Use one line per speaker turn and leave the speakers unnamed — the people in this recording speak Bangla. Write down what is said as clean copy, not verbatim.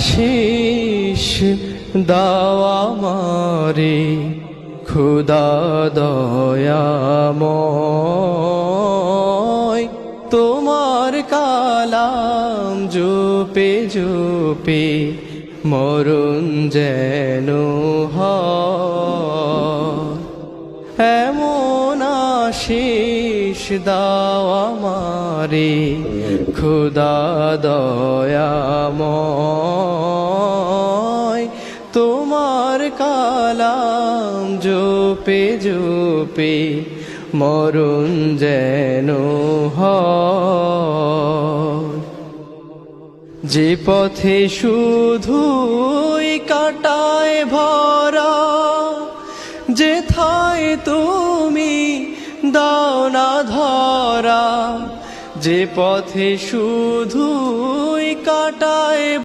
আশিস দাও আমারে খুদা দয়াময়, তোমার কালাম জপে জপে মরণ যেন হয়। এমন আশিস দাও আমারে খুদা দয়াময়, তোমার কালাম জপে জপে মরণ যেন হয়। যে পথে শুধুই কাটায় ভরা, যেথায় তুমি দাও না ধরা, যে পথে শুধুই কাটায়